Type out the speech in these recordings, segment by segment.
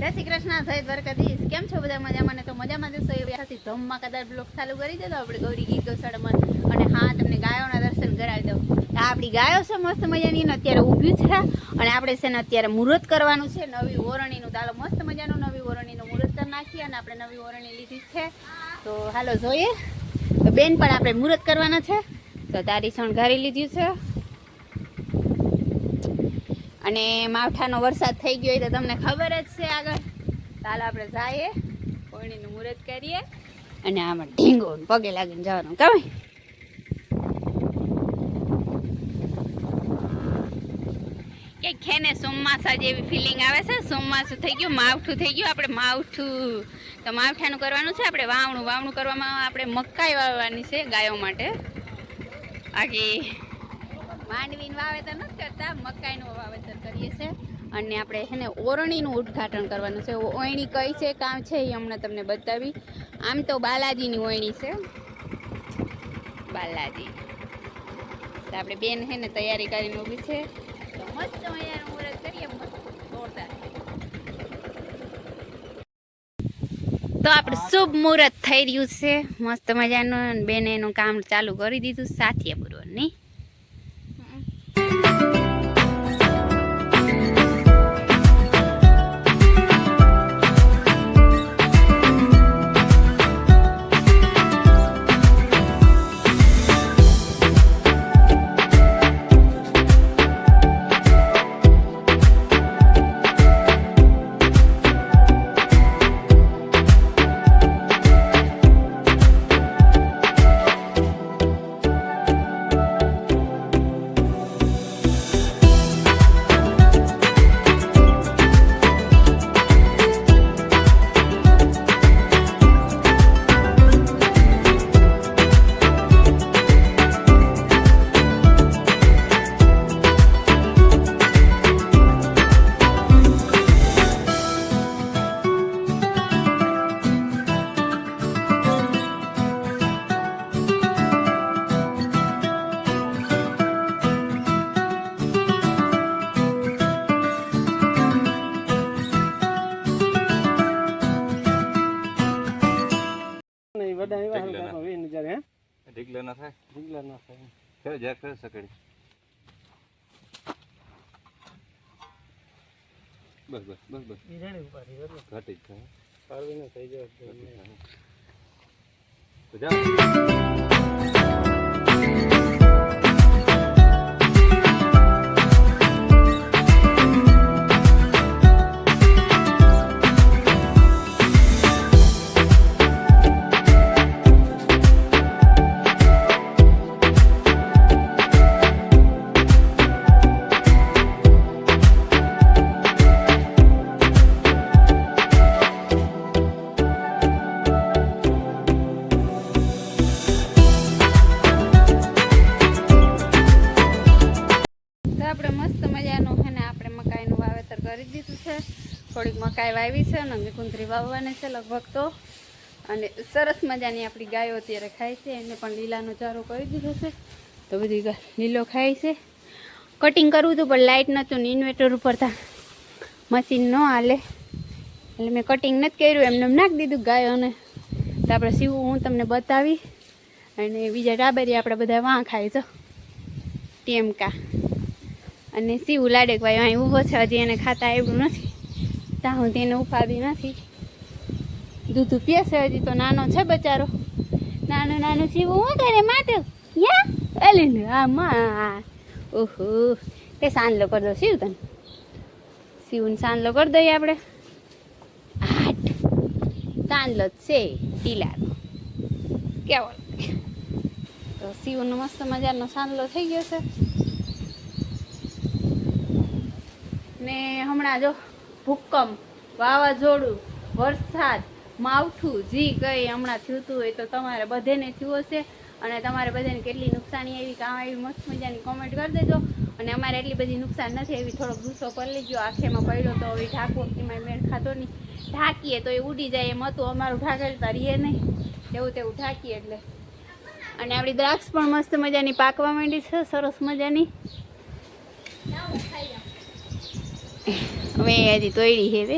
જય શ્રી કૃષ્ણ, જય દ્વારકાધીશ. કેમ છો બધા? મજામાં ને? તો મજામાં જશો એવી આથી ધમાકાદાર બ્લોગ ચાલુ કરી દો આપણે ગૌરી ગીત ગૌશાળામાં. અને હા, તમને ગાયોના દર્શન કરાવી દઉં. આપણી ગાયો છે મસ્ત મજાની ને અત્યારે ઊભી છે. અને આપણે છે ને અત્યારે મુહૂર્ત કરવાનું છે નવી ઓરણીનું. ચાલો મસ્ત મજાનું નવી ઓરણીનું મુહૂર્ત કરી નાખીએ. અને આપણે નવી ઓરણી લીધી છે, તો હાલો જોઈએ. તો બેન પણ આપણે મુહૂર્ત કરવાના છે, તો તારી શણગારી લીધી છે. અને માવઠાનો વરસાદ થઈ ગયો તો તમને ખબર જ છે આગળ. ચાલો આપણે જઈએ, ઓરણીનું મુહૂર્ત કરીએ. અને આમાં ઢીંગો પગે લાગીને જવાનું કમાય. કે ખેને ચોમાસા જેવી ફિલિંગ આવે છે. ચોમાસું થઈ ગયું, માવઠું થઈ ગયું. આપણે માવઠું તો માવઠાનું કરવાનું છે. આપણે વાવણું કરવામાં આપણે મકાઈ વાવવાની છે ગાયો માટે. આખી માંડવીનું વાવેતર નથી કરતા, મકાઈનું વાવેતર કરીએ છીએ. અને આપણે છે ને ઓરણીનું ઉદ્ઘાટન કરવાનું છે. ઓયણી કઈ છે, કામ છે એ હમણાં તમને બતાવી. આમ તો બાલાજીની ઓયણી છે, બાલાજી. તો આપણે બેન છે ને તૈયારી કરીને ઊભી છે. તો મસ્ત મજાનું મુહૂર્ત કરીએ, મસ્ત દોડતા. તો આપણે શુભ મુહૂર્ત થઈ રહ્યું છે મસ્ત મજાનું. બેન એનું કામ ચાલુ કરી દીધું સાથીએ પૂરવાનું નહીં. ઢીકલા ના થાય ખરે જ્યાં ખરે સકડી. બસ બસ બસ બસ ઘટી જ થાય થઈ જાય. થોડીક મકાઈ વાવી છે અને કુંતરી વાવવાની છે લગભગ તો. અને સરસ મજાની આપણી ગાયો અત્યારે ખાય છે. એને પણ લીલાનો ચારો કરી દીધો છે, તો બધી લીલો ખાય છે. કટિંગ કરવું હતું પણ લાઇટ નહોતું ને ઇન્વર્ટર ઉપર તા મશીન ન હાલે, એટલે મેં કટિંગ નથી કર્યું, એમને નાખી દીધું ગાયોને. તો આપણે સીવું હું તમને બતાવી. અને બીજા ટાબરી આપણે બધા વાં ખાય છે ટેમકા. અને સીવું લાડેકભાઈ અહીં ઊભો છે, હજી એને ખાતા આવ્યું નથી. ત્યાં હું તેને ઉપાડી નથી, દૂધ પીએ છે હજી તો. નાનો છે બચારો, નાનું સીવું શું કરે માતું યા અલે હા માં. ઓહો, તે સાંજલો કરી દો સીવ તને. સીવને સાંજલો કરી દઈએ આપણે. હાટ સાંજલો જ છે ટીલાનો કેવો. તો સીવનો મસ્ત મજાનો સાંજલો થઈ ગયો છે. ને હમણાં જો ભૂકંપ, વાવાઝોડું, વરસાદ, માવઠું જી કંઈ હમણાં થયું હોય તો તમારે બધાને થયું હશે. અને તમારે બધાને કેટલી નુકસાની આવી, કામ આવી, મસ્ત મજાની કોમેન્ટ કરી દેજો. અને અમારે એટલી બધી નુકસાન નથી એવી, થોડોક ગુસ્સો કરી લેજો. આંખેમાં પડ્યો તો હવે ઢાંકો એમાં મેળ ખાતો નહીં. ઢાંકીએ તો એ ઉડી જાય એમ હતું. અમારું ઢાંકેલ તો રહીએ નહીં, એવું તેવું ઢાંકીએ એટલે. અને આપણી દ્રાક્ષ પણ મસ્ત મજાની પાકવા માંડી છે, સરસ મજાની. હવે હજી તોડી છે.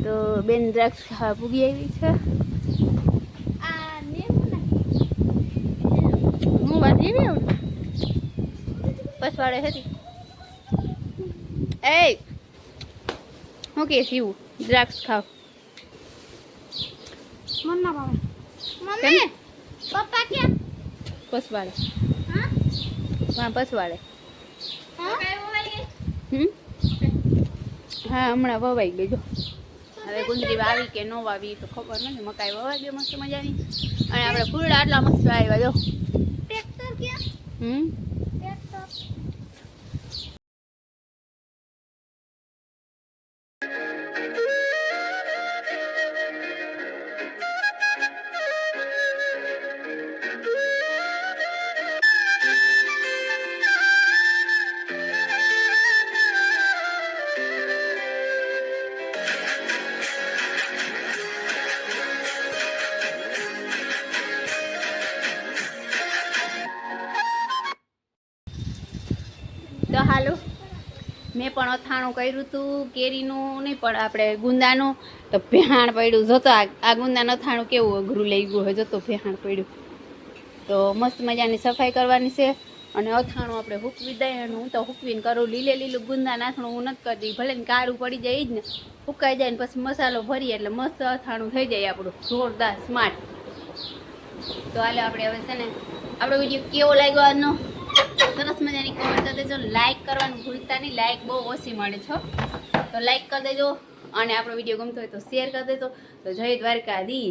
તો બેન દ્રાક્ષ ખાવા પૂગી આવી છે. હું વાત એવી આવું પછવાડે હતી એ હું કે શિવું દ્રાક્ષ ખાવ મન ના ભાવે. મમ્મી પપ્પા ક્યાં? પછવાડે હા હા પછવાડે હા હા હમણાં વવાઈ ગઈ જો. હવે ગુંદરી વાવી કે ન વાવી તો ખબર નથી. મકાઈ વવાઈ ગઈ મસ્ત મજાની. અને આપણે ફૂલડા આટલા મસ્ત આવ્યા જો. ટ્રેક્ટર ક્યાં? ટ્રેક્ટર તો હાલો મેં પણ અથાણું કર્યું હતું કેરીનું નહીં પણ આપણે ગુંદાનું. તો ભેહાણ પડ્યું જોતો આ ગુંદાનું અથાણું કેવું અઘરું લઈ ગયું હોય જોતો ભેહાણ પડ્યું. તો મસ્ત મજાની સફાઈ કરવાની છે. અને અથાણું આપણે હૂકવી દઈએ અને હું તો હૂકવીને કરું. લીલું ગુંદા નાખણું હું નથી કરતી. ભલે ને કારું પડી જાય જ ને હુકાઈ જાય ને પછી મસાલો ભરીએ એટલે મસ્ત અથાણું થઈ જાય આપણું જોરદાર સ્માર્ટ. તો હાલે આપણે હવે છે ને આપણો વિડીયો કેવો લાગ્યો આજનો સરસ મજાની કોમેન્ટ કરી દેજો. લાઈક કરવાનું ભૂલતા નહીં. લાઈક બહુ ઓછી મળે છે તો લાઈક કરી દેજો. અને આપણો વિડીયો ગમતો હોય તો શેર કરી દેજો. તો જય દ્વારકાધીશ.